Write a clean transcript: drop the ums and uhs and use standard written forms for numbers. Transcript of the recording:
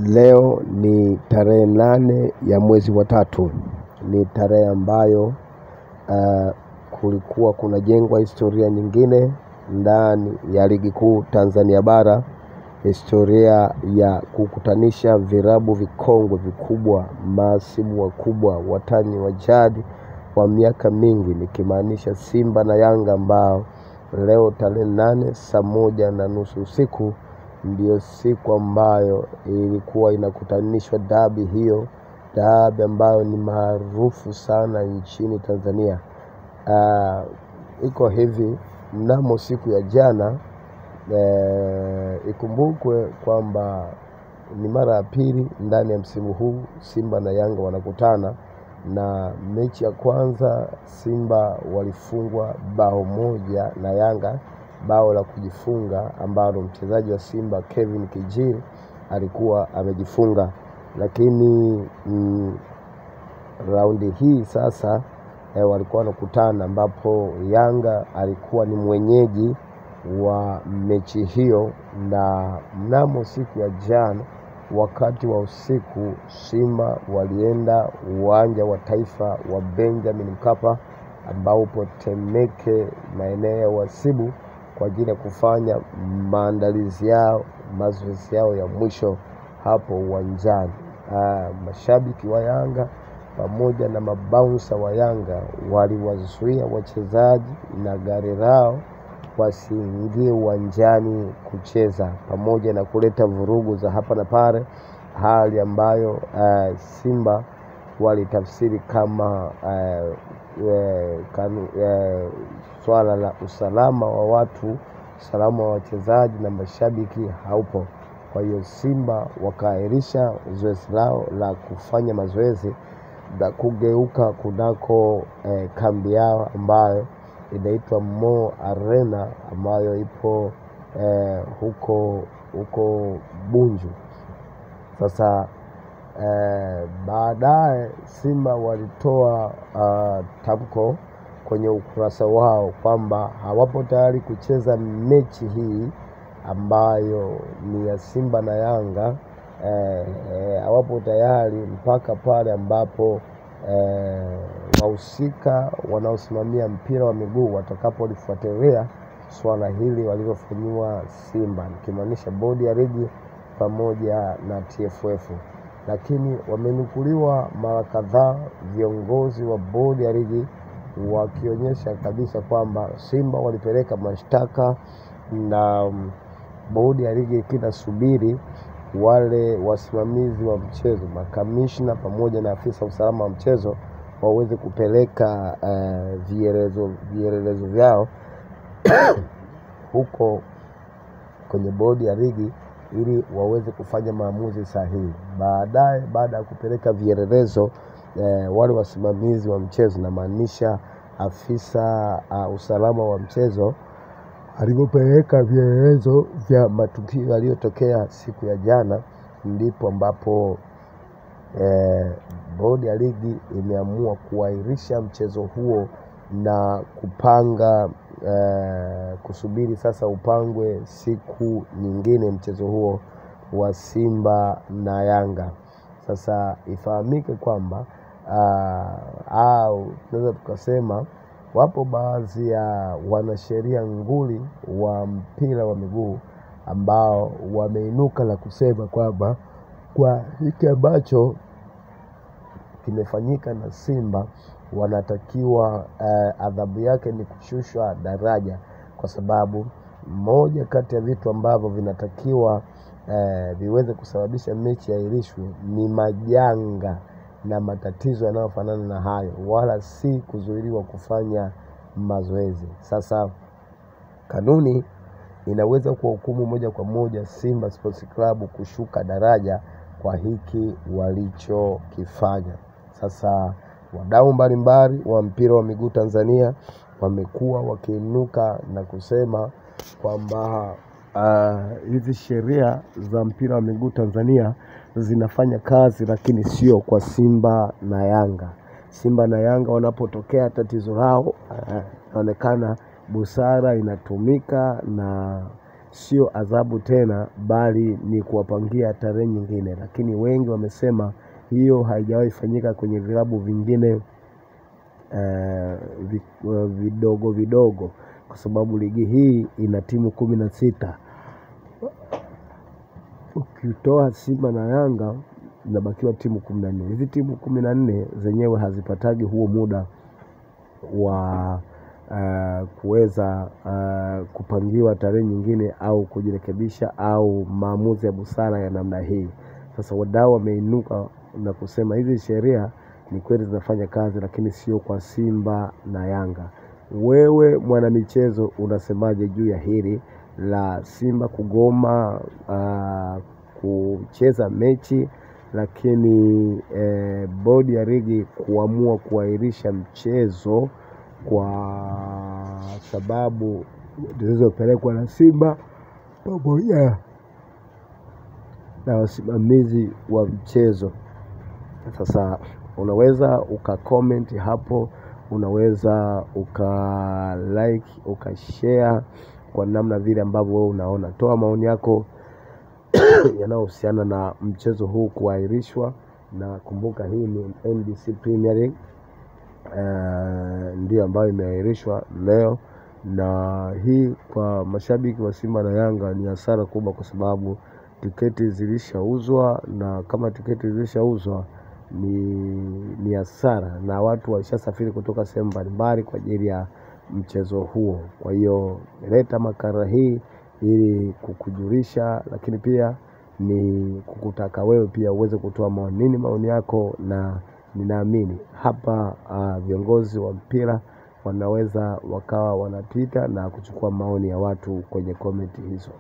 Leo ni tarehe 8 ya mwezi wa 3. Ni tarehe ambayo kulikuwa kunajengwa historia nyingine ndani ya ligi kuu Tanzania bara, historia ya kukutanisha virabu vikongwe vikubwa, masimu wakubwa, watani wa jadi wa miaka mingi, nikimaanisha Simba na Yanga, ambao leo tarehe 8 saa 1:30 usiku ndio siku ambayo ilikuwa inakutanishwa dabi hiyo, dabi ambayo ni maarufu sana nchini Tanzania. Iko hivi, mnamo siku ya jana, ikumbukwe kwamba ni mara ya pili ndani ya msimu huu Simba na Yanga wanakutana, na mechi ya kwanza Simba walifungwa bao moja na Yanga, bao la kujifunga ambalo mchezaji wa Simba Kevin Kijiri alikuwa amejifunga. Lakini raundi hii sasa walikuwa wanakutana, ambapo Yanga alikuwa ni mwenyeji wa mechi hiyo, na mnamo siku ya jana wakati wa usiku Simba walienda uwanja wa Taifa wa Benjamin Mkapa ambao upo Temeke, maeneo ya Wasibu, kwa ajili ya kufanya maandalizi yao, mazoezi yao ya mwisho hapo uwanjani. Mashabiki wa Yanga pamoja na mabouncer wa Yanga waliwazuia wachezaji na gari lao wasiingie uwanjani kucheza, pamoja na kuleta vurugu za hapa na pale, hali ambayo Simba walitafsiri kama swala la usalama wa watu, usalama wa wachezaji na mashabiki haupo. Kwa hiyo Simba wakaahirisha zoezi lao la kufanya mazoezi na kugeuka kunako kambi yao ambayo inaitwa Mo Arena, ambayo ipo huko Bunju. Sasa baadaye Simba walitoa tamko kwenye ukurasa wao kwamba hawapo tayari kucheza mechi hii ambayo ni ya Simba na Yanga. Hawapo tayari mpaka pale ambapo wahusika wanaosimamia mpira wa miguu watakapolifuatilia swala hili walilofanyiwa Simba, nikimaanisha bodi ya ligi pamoja na TFF. Lakini wamenukuliwa mara kadhaa viongozi wa bodi ya ligi wakionyesha kabisa kwamba Simba walipeleka mashtaka, na bodi ya ligi kinasubiri wale wasimamizi wa mchezo, makamishna pamoja na afisa usalama wa mchezo waweze kupeleka vielelezo vyao huko kwenye bodi ya ligi ili waweze kufanya maamuzi sahihi. Baadaye, baada ya kupeleka vielelezo, wale wasimamizi wa mchezo, na maanisha afisa usalama wa mchezo, alipopeleka vielelezo vya matukio yaliyotokea siku ya jana, ndipo ambapo bodi ya ligi imeamua kuahirisha mchezo huo na kupanga kusubiri sasa upangwe siku nyingine mchezo huo wa Simba na Yanga. Sasa ifahamike kwamba au tunaweza tukasema wapo baadhi ya wanasheria nguli wa mpira wa miguu ambao wameinuka na kusema kwamba kwa hiki ambacho kimefanyika na Simba wanatakiwa adhabu yake ni kushushwa daraja, kwa sababu moja kati ya vitu ambavyo vinatakiwa viweze kusababisha mechi iahirishwe ni majanga na matatizo yanayofanana na hayo, wala si kuzuiliwa kufanya mazoezi. Sasa kanuni inaweza kuhukumu moja kwa moja Simba Sports Club kushuka daraja kwa hiki walichokifanya. Sasa wadau mbalimbali wa mpira wa miguu Tanzania wamekuwa wakiinuka na kusema kwamba hizi sheria za mpira wa miguu Tanzania zinafanya kazi, lakini sio kwa Simba na Yanga. Simba na Yanga wanapotokea tatizo lao, inaonekana busara inatumika na sio adhabu tena, bali ni kuwapangia tarehe nyingine. Lakini wengi wamesema hiyo haijawahi fanyika kwenye vilabu vingine vidogo vidogo, kwa sababu ligi hii ina timu 16. Ukitoa Simba na Yanga inabakiwa timu 14. Hizi timu 14 zenyewe hazipatagi huo muda wa kuweza kupangiwa tarehe nyingine au kujirekebisha au maamuzi ya busara ya namna hii. Sasa wadau wameinuka na kusema hizi sheria ni kweli zinafanya kazi, lakini sio kwa Simba na Yanga. Wewe mwanamichezo unasemaje juu ya hili la Simba kugoma kucheza mechi, lakini bodi ya ligi kuamua kuahirisha mchezo kwa sababu zilizopelekwa na Simba pamoja na wasimamizi wa mchezo? Sasa unaweza ukacomment hapo, unaweza ukalike, ukashare kwa namna vile ambavyo wewe unaona. Toa maoni yako yanayohusiana na mchezo huu kuahirishwa, na kumbuka hii ni NBC Premier League ndio ambayo imeahirishwa leo, na hii kwa mashabiki wa Simba na Yanga ni hasara kubwa, kwa sababu tiketi zilishauzwa, na kama tiketi zilishauzwa ni hasara, na watu walishasafiri kutoka sehemu mbalimbali kwa ajili ya mchezo huo. Kwa hiyo leta makala hii ili kukujulisha, lakini pia ni kukutaka wewe pia uweze kutoa maoni yako, na ninaamini hapa viongozi wa mpira wanaweza wakawa wanapita na kuchukua maoni ya watu kwenye komenti hizo.